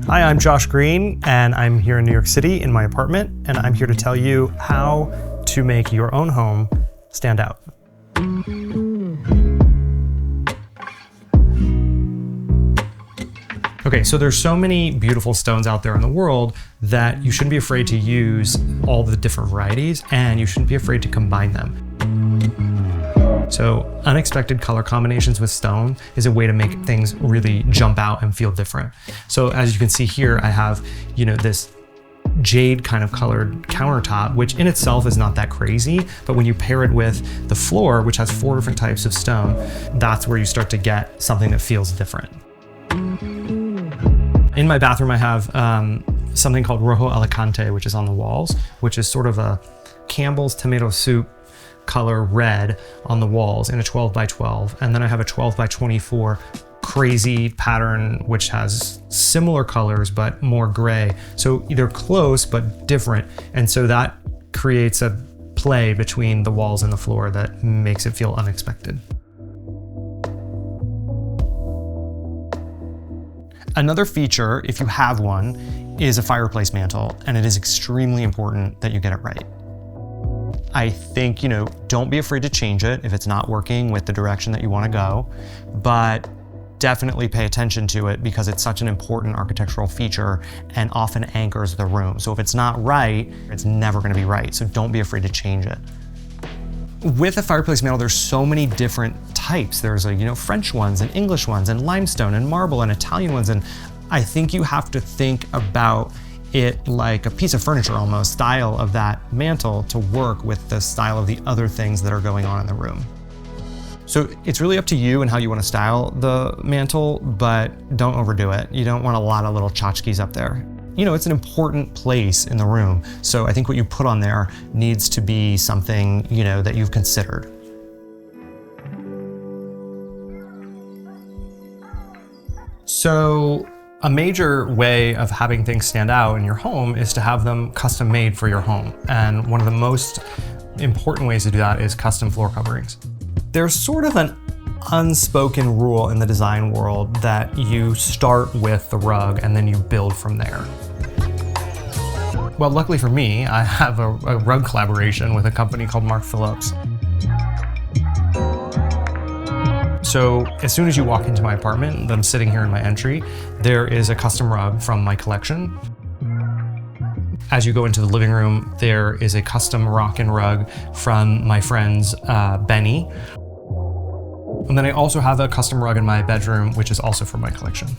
Hi, I'm Josh Greene, and I'm here in New York City in my apartment, and I'm here to tell you how to make your own home stand out. Okay, so there's so many beautiful stones out there in the world that you shouldn't be afraid to use all the different varieties, and you shouldn't be afraid to combine them. So unexpected color combinations with stone is a way to make things really jump out and feel different. So as you can see here, I have, this jade kind of colored countertop, which in itself is not that crazy, but when you pair it with the floor, which has 4 different types of stone, that's where you start to get something that feels different. In my bathroom, I have something called Rojo Alicante, which is on the walls, which is sort of a Campbell's tomato soup color red on the walls in a 12 by 12. And then I have a 12 by 24 crazy pattern, which has similar colors, but more gray. So they're close, but different. And so that creates a play between the walls and the floor that makes it feel unexpected. Another feature, if you have one, is a fireplace mantle, and it is extremely important that you get it right. I think, don't be afraid to change it if it's not working with the direction that you want to go, but definitely pay attention to it because it's such an important architectural feature and often anchors the room. So if it's not right, it's never going to be right. So don't be afraid to change it. With a fireplace mantle, there's so many different types. There's French ones and English ones and limestone and marble and Italian ones. And I think you have to think about it like a piece of furniture almost, style of that mantle to work with the style of the other things that are going on in the room. So it's really up to you and how you want to style the mantle, but don't overdo it. You don't want a lot of little tchotchkes up there. It's an important place in the room. So I think what you put on there needs to be something, that you've considered. So a major way of having things stand out in your home is to have them custom made for your home. And one of the most important ways to do that is custom floor coverings. There's sort of an unspoken rule in the design world that you start with the rug and then you build from there. Well, luckily for me, I have a rug collaboration with a company called Marc Phillips. So as soon as you walk into my apartment, I'm sitting here in my entry, there is a custom rug from my collection. As you go into the living room, there is a custom Moroccan rug from my friends Beni. And then I also have a custom rug in my bedroom, which is also from my collection.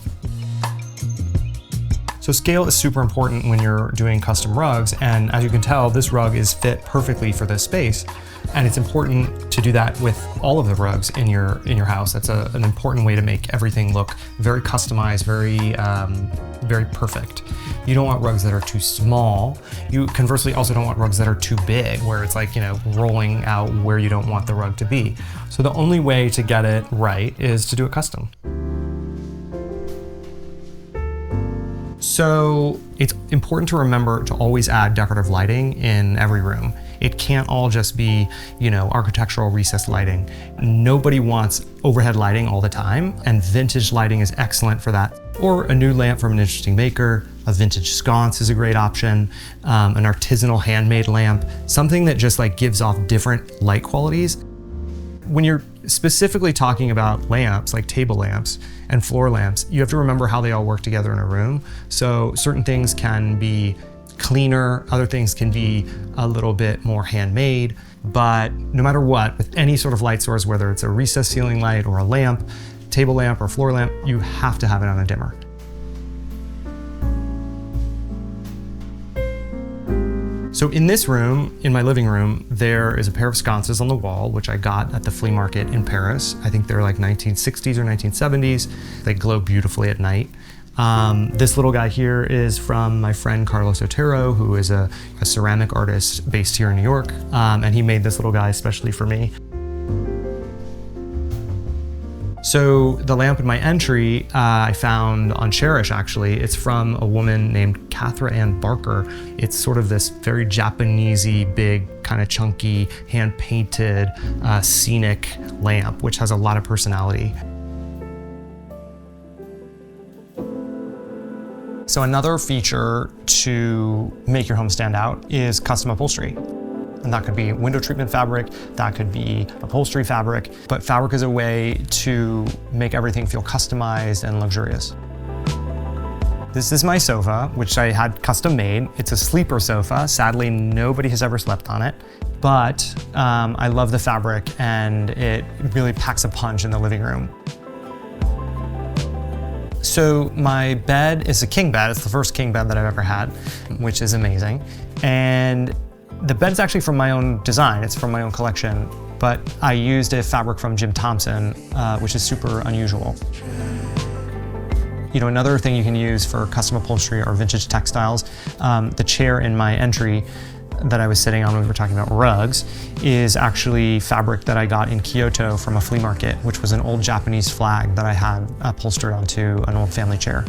So scale is super important when you're doing custom rugs, and as you can tell, this rug is fit perfectly for this space. And it's important to do that with all of the rugs in your house. That's an important way to make everything look very customized, very perfect. You don't want rugs that are too small. You conversely also don't want rugs that are too big, where it's like, rolling out where you don't want the rug to be. So the only way to get it right is to do it custom. So it's important to remember to always add decorative lighting in every room. It can't all just be, architectural recessed lighting. Nobody wants overhead lighting all the time, and vintage lighting is excellent for that. Or a new lamp from an interesting maker, a vintage sconce is a great option, an artisanal handmade lamp, something that just gives off different light qualities. When you're specifically talking about lamps, like table lamps and floor lamps, you have to remember how they all work together in a room. So certain things can be cleaner, other things can be a little bit more handmade, but no matter what, with any sort of light source, whether it's a recessed ceiling light or a lamp, table lamp or floor lamp, you have to have it on a dimmer. So in this room, in my living room, there is a pair of sconces on the wall, which I got at the flea market in Paris. I think they're like 1960s or 1970s. They glow beautifully at night. This little guy here is from my friend Carlos Otero, who is a ceramic artist based here in New York. And he made this little guy especially for me. So the lamp in my entry, I found on Chairish, actually. It's from a woman named Catherine Ann Barker. It's sort of this very Japanese-y, big, kind of chunky, hand-painted, scenic lamp, which has a lot of personality. So another feature to make your home stand out is custom upholstery. And that could be window treatment fabric, that could be upholstery fabric, but fabric is a way to make everything feel customized and luxurious. This is my sofa, which I had custom made. It's a sleeper sofa. Sadly, nobody has ever slept on it, but I love the fabric and it really packs a punch in the living room. So my bed is a king bed. It's the first king bed that I've ever had, which is amazing. And the bed's actually from my own design. It's from my own collection, but I used a fabric from Jim Thompson, which is super unusual. You know, another thing you can use for custom upholstery are vintage textiles. The chair in my entry that I was sitting on when we were talking about rugs is actually fabric that I got in Kyoto from a flea market, which was an old Japanese flag that I had upholstered onto an old family chair.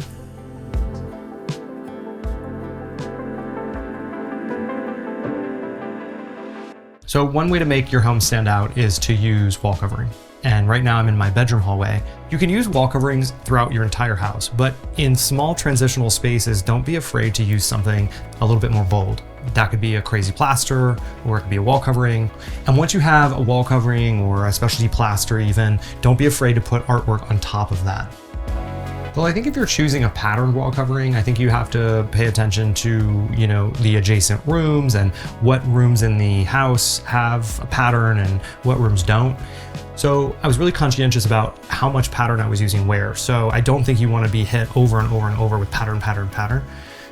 So one way to make your home stand out is to use wall covering. And right now I'm in my bedroom hallway. You can use wall coverings throughout your entire house, but in small transitional spaces, don't be afraid to use something a little bit more bold. That could be a crazy plaster, or it could be a wall covering. And once you have a wall covering or a specialty plaster even, don't be afraid to put artwork on top of that. Well, I think if you're choosing a patterned wall covering, I think you have to pay attention to, you know, the adjacent rooms and what rooms in the house have a pattern and what rooms don't. So I was really conscientious about how much pattern I was using where. So I don't think you want to be hit over and over and over with pattern, pattern, pattern.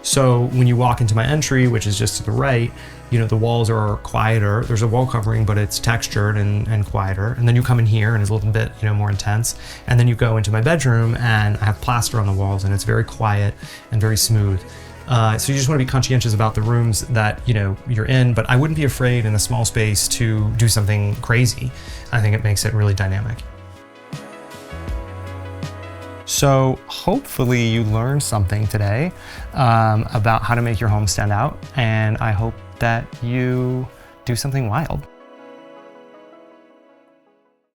So when you walk into my entry, which is just to the right, you know, the walls are quieter. There's a wall covering, but it's textured and quieter. And then you come in here and it's a little bit, you know, more intense. And then you go into my bedroom and I have plaster on the walls and it's very quiet and very smooth. So you just want to be conscientious about the rooms that, you know, you're in, but I wouldn't be afraid in a small space to do something crazy. I think it makes it really dynamic. So hopefully you learned something today about how to make your home stand out, and I hope that you do something wild.